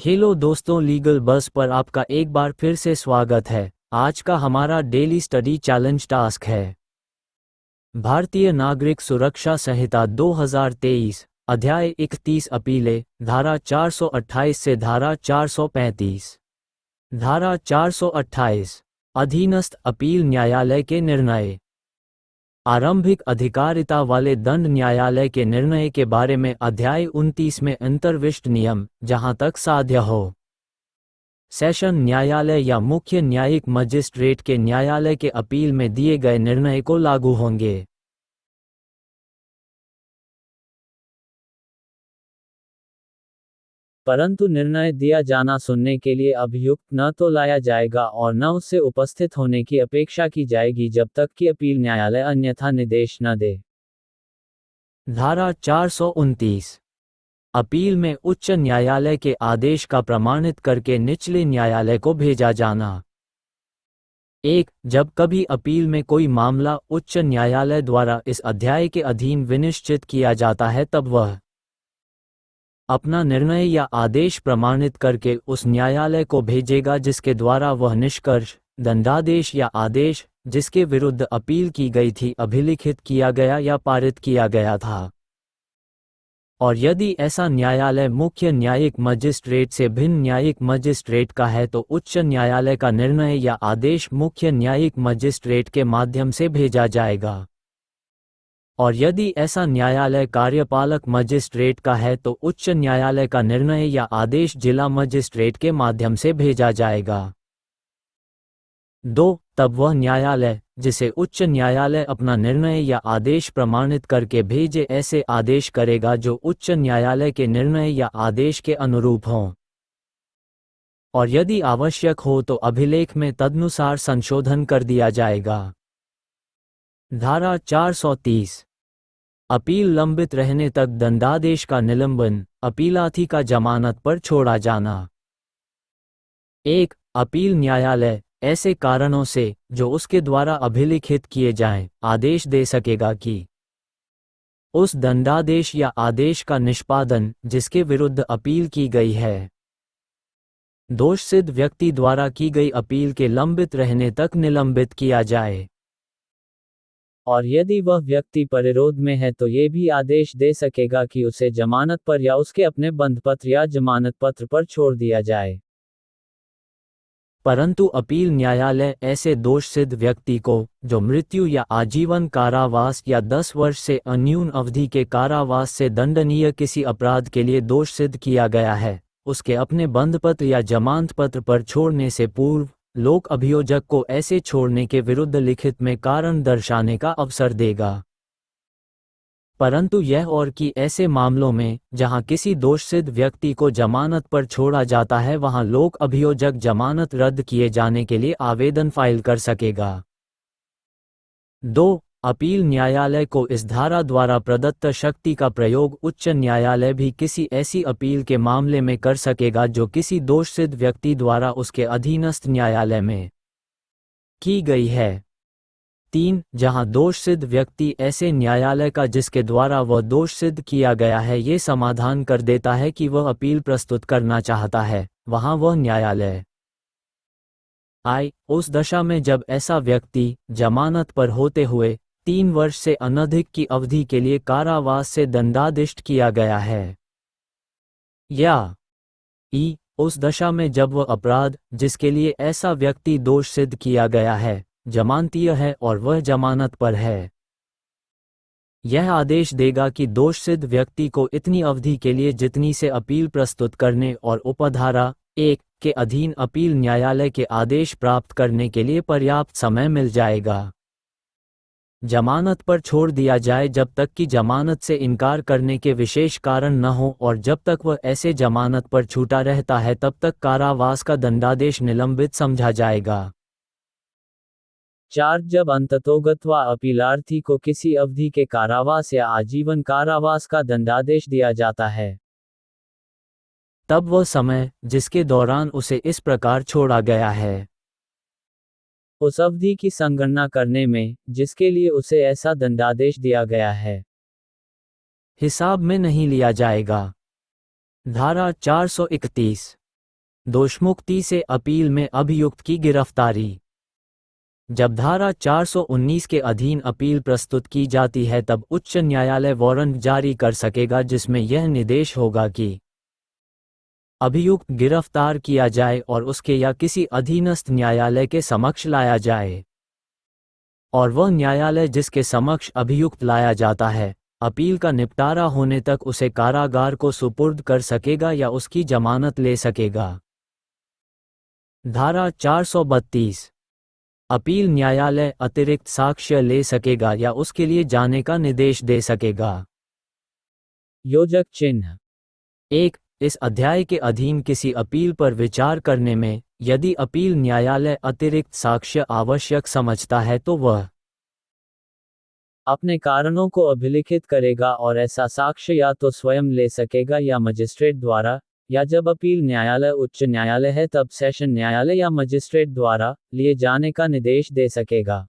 Hello दोस्तों, legal बस पर आपका एक बार फिर से स्वागत है। आज का हमारा डेली स्टडी चैलेंज टास्क है भारतीय नागरिक सुरक्षा संहिता 2023 अध्याय 31 अपीलें, धारा 428 से धारा 435। धारा 428 अधीनस्थ अपील न्यायालय के निर्णय। आरंभिक अधिकारिता वाले दंड न्यायालय के निर्णय के बारे में अध्याय 29 में अंतर्विष्ट नियम, जहां तक साध्य हो। सेशन न्यायालय या मुख्य न्यायिक मजिस्ट्रेट के न्यायालय के अपील में दिए गए निर्णय को लागू होंगे। परंतु निर्णय दिया जाना सुनने के लिए अभियुक्त न तो लाया जाएगा और न उससे उपस्थित होने की अपेक्षा की जाएगी जब तक कि अपील न्यायालय अन्यथा निर्देश न दे। धारा 429 अपील में उच्च न्यायालय के आदेश का प्रमाणित करके निचले न्यायालय को भेजा जाना। 1. जब कभी अपील में कोई मामला उच्च न्यायालय द्वारा इस अध्याय के अधीन विनिश्चित किया जाता है तब वह अपना निर्णय या आदेश प्रमाणित करके उस न्यायालय को भेजेगा जिसके द्वारा वह निष्कर्ष, दंडादेश या आदेश जिसके विरुद्ध अपील की गई थी अभिलिखित किया गया या पारित किया गया था। और यदि ऐसा न्यायालय मुख्य न्यायिक मजिस्ट्रेट से भिन्न न्यायिक मजिस्ट्रेट का है तो उच्च न्यायालय का निर्णय या आदेश मुख्य न्यायिक मजिस्ट्रेट के माध्यम से भेजा जाएगा। और यदि ऐसा न्यायालय कार्यपालक मजिस्ट्रेट का है तो उच्च न्यायालय का निर्णय या आदेश जिला मजिस्ट्रेट के माध्यम से भेजा जाएगा। 2. तब वह न्यायालय जिसे उच्च न्यायालय अपना निर्णय या आदेश प्रमाणित करके भेजे ऐसे आदेश करेगा जो उच्च न्यायालय के निर्णय या आदेश के अनुरूप हों। और यदि आवश्यक हो तो अभिलेख में तदनुसार संशोधन कर दिया जाएगा। धारा 430 अपील लंबित रहने तक दंडादेश का निलंबन, अपीलार्थी का जमानत पर छोड़ा जाना। 1. अपील न्यायालय ऐसे कारणों से जो उसके द्वारा अभिलिखित किए जाएं, आदेश दे सकेगा कि उस दंडादेश या आदेश का निष्पादन जिसके विरुद्ध अपील की गई है दोषसिद्ध व्यक्ति द्वारा की गई अपील के लंबित रहने तक निलंबित किया जाए। और यदि वह व्यक्ति परिरोध में है तो ये भी आदेश दे सकेगा कि उसे जमानत पर या उसके अपने बंधपत्र या जमानत पत्र पर छोड़ दिया जाए। परंतु अपील न्यायालय ऐसे दोषसिद्ध व्यक्ति को जो मृत्यु या आजीवन कारावास या 10 वर्ष से अन्यून अवधि के कारावास से दंडनीय किसी अपराध के लिए दोषसिद्ध किया गया है, उसके अपने बंधपत्र या जमानत पत्र पर छोड़ने से पूर्व लोक अभियोजक को ऐसे छोड़ने के विरुद्ध लिखित में कारण दर्शाने का अवसर देगा। परंतु यह और कि ऐसे मामलों में जहां किसी दोषसिद्ध व्यक्ति को जमानत पर छोड़ा जाता है वहां लोक अभियोजक जमानत रद्द किए जाने के लिए आवेदन फाइल कर सकेगा। 2. अपील न्यायालय को इस धारा द्वारा प्रदत्त शक्ति का प्रयोग उच्च न्यायालय भी किसी ऐसी अपील के मामले में कर सकेगा जो किसी दोषसिद्ध व्यक्ति द्वारा उसके अधीनस्थ न्यायालय में की गई है। 3. जहां दोषसिद्ध व्यक्ति ऐसे न्यायालय का जिसके द्वारा वह दोष सिद्ध किया गया है ये समाधान कर देता है कि वह अपील प्रस्तुत करना चाहता है, वहां वह न्यायालय उस दशा में जब ऐसा व्यक्ति जमानत पर होते हुए 3 वर्ष से अनधिक की अवधि के लिए कारावास से दंडादिष्ट किया गया है, या उस दशा में जब वह अपराध जिसके लिए ऐसा व्यक्ति दोष सिद्ध किया गया है जमानतीय है और वह जमानत पर है। यह आदेश देगा कि दोषसिद्ध व्यक्ति को इतनी अवधि के लिए जितनी से अपील प्रस्तुत करने और उपधारा 1 के अधीन अपील न्यायालय के आदेश प्राप्त करने के लिए पर्याप्त समय मिल जाएगा। जमानत पर छोड़ दिया जाए जब तक कि जमानत से इनकार करने के विशेष कारण न हो और जब तक वह ऐसे जमानत पर छूटा रहता है तब तक कारावास का दंडादेश निलंबित समझा जाएगा। 4. जब अंततोगत्वा अपीलार्थी को किसी अवधि के कारावास या आजीवन कारावास का दंडादेश दिया जाता है तब वह समय जिसके दौरान उसे इस प्रकार छोड़ा गया है उस अवधि की संगणना करने में जिसके लिए उसे ऐसा दंडादेश दिया गया है हिसाब में नहीं लिया जाएगा। धारा 431 दोषमुक्ति से अपील में अभियुक्त की गिरफ्तारी। जब धारा 419 के अधीन अपील प्रस्तुत की जाती है तब उच्च न्यायालय वारंट जारी कर सकेगा जिसमें यह निर्देश होगा कि अभियुक्त गिरफ्तार किया जाए और उसके या किसी अधीनस्थ न्यायालय के समक्ष लाया जाए, और वह न्यायालय जिसके समक्ष अभियुक्त लाया जाता है अपील का निपटारा होने तक उसे कारागार को सुपुर्द कर सकेगा या उसकी जमानत ले सकेगा। धारा 432 अपील न्यायालय अतिरिक्त साक्ष्य ले सकेगा या उसके लिए जाने का निर्देश दे सकेगा। योजक चिन्ह 1. इस अध्याय के अधीन किसी अपील पर विचार करने में यदि अपील न्यायालय अतिरिक्त साक्ष्य आवश्यक समझता है तो वह अपने कारणों को अभिलिखित करेगा और ऐसा साक्ष्य या तो स्वयं ले सकेगा या मजिस्ट्रेट द्वारा, या जब अपील न्यायालय उच्च न्यायालय है तब सेशन न्यायालय या मजिस्ट्रेट द्वारा लिए जाने का निर्देश दे सकेगा।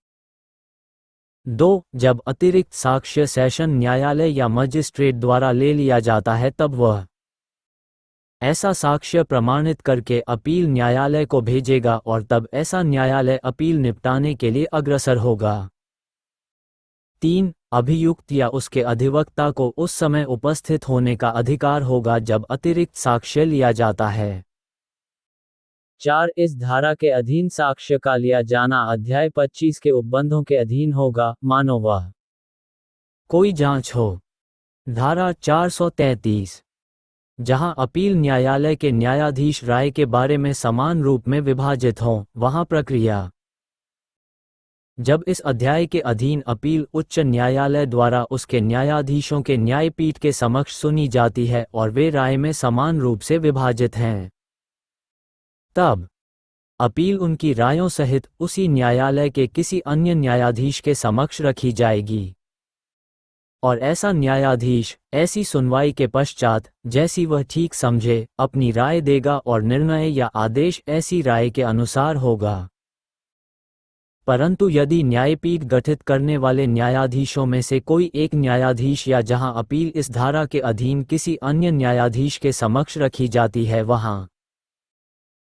2. जब अतिरिक्त साक्ष्य सेशन न्यायालय या मजिस्ट्रेट द्वारा ले लिया जाता है तब वह ऐसा साक्ष्य प्रमाणित करके अपील न्यायालय को भेजेगा और तब ऐसा न्यायालय अपील निपटाने के लिए अग्रसर होगा। 3. अभियुक्त या उसके अधिवक्ता को उस समय उपस्थित होने का अधिकार होगा जब अतिरिक्त साक्ष्य लिया जाता है। 4. इस धारा के अधीन साक्ष्य का लिया जाना अध्याय 25 के उपबंधों के अधीन होगा, मानो वह कोई जांच हो। धारा 433 जहां अपील न्यायालय के न्यायाधीश राय के बारे में समान रूप में विभाजित हों, वहां प्रक्रिया। जब इस अध्याय के अधीन अपील उच्च न्यायालय द्वारा उसके न्यायाधीशों के न्यायपीठ के समक्ष सुनी जाती है और वे राय में समान रूप से विभाजित हैं, तब अपील उनकी रायों सहित उसी न्यायालय के किसी अन्य न्यायाधीश के समक्ष रखी जाएगी, और ऐसा न्यायाधीश ऐसी सुनवाई के पश्चात जैसी वह ठीक समझे अपनी राय देगा और निर्णय या आदेश ऐसी राय के अनुसार होगा। परंतु यदि न्यायपीठ गठित करने वाले न्यायाधीशों में से कोई एक न्यायाधीश या जहां अपील इस धारा के अधीन किसी अन्य न्यायाधीश के समक्ष रखी जाती है वहां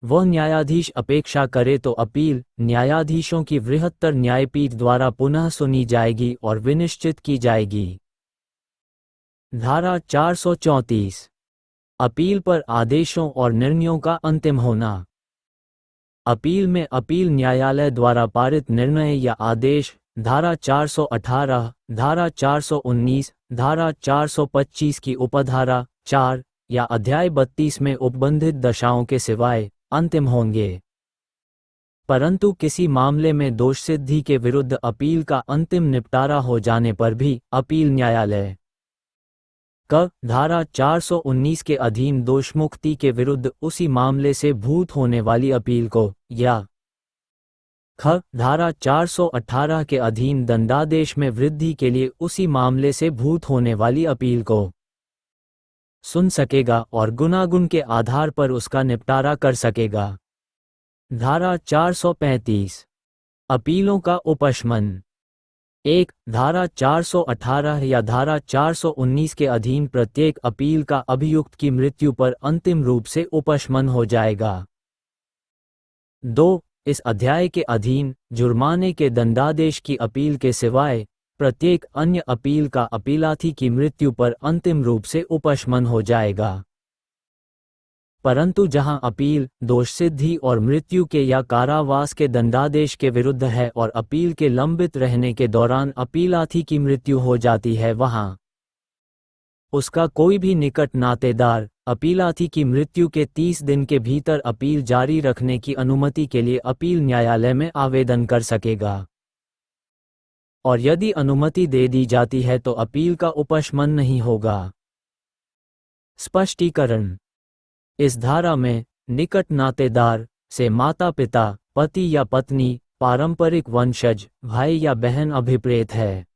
वह न्यायाधीश अपेक्षा करे तो अपील न्यायाधीशों की बृहत्तर न्यायपीठ द्वारा पुनः सुनी जाएगी और विनिश्चित की जाएगी। धारा 434 अपील पर आदेशों और निर्णयों का अंतिम होना। अपील में अपील न्यायालय द्वारा पारित निर्णय या आदेश धारा 418, धारा 419, धारा 425 की उपधारा 4 या अध्याय 32 में उपबंधित दशाओं के सिवाय अंतिम होंगे। परंतु किसी मामले में दोषसिद्धि के विरुद्ध अपील का अंतिम निपटारा हो जाने पर भी अपील न्यायालय क धारा 419 के अधीन दोषमुक्ति के विरुद्ध उसी मामले से भूत होने वाली अपील को, या ख धारा 418 के अधीन दंडादेश में वृद्धि के लिए उसी मामले से भूत होने वाली अपील को सुन सकेगा और गुनागुन के आधार पर उसका निपटारा कर सकेगा। धारा 435 अपीलों का उपशमन। 1. धारा 418 या धारा 419 के अधीन प्रत्येक अपील का अभियुक्त की मृत्यु पर अंतिम रूप से उपशमन हो जाएगा। 2. इस अध्याय के अधीन जुर्माने के दंडादेश की अपील के सिवाय प्रत्येक अन्य अपील का अपीलार्थी की मृत्यु पर अंतिम रूप से उपशमन हो जाएगा। परंतु जहां अपील दोषसिद्धि और मृत्यु के या कारावास के दंडादेश के विरुद्ध है और अपील के लंबित रहने के दौरान अपीलार्थी की मृत्यु हो जाती है वहां उसका कोई भी निकट नातेदार अपीलार्थी की मृत्यु के 30 दिन के भीतर अपील जारी रखने की अनुमति के लिए अपील न्यायालय में आवेदन कर सकेगा, और यदि अनुमति दे दी जाती है तो अपील का उपशमन नहीं होगा। स्पष्टीकरण। इस धारा में निकट नातेदार से माता पिता, पति या पत्नी, पारंपरिक वंशज, भाई या बहन अभिप्रेत है।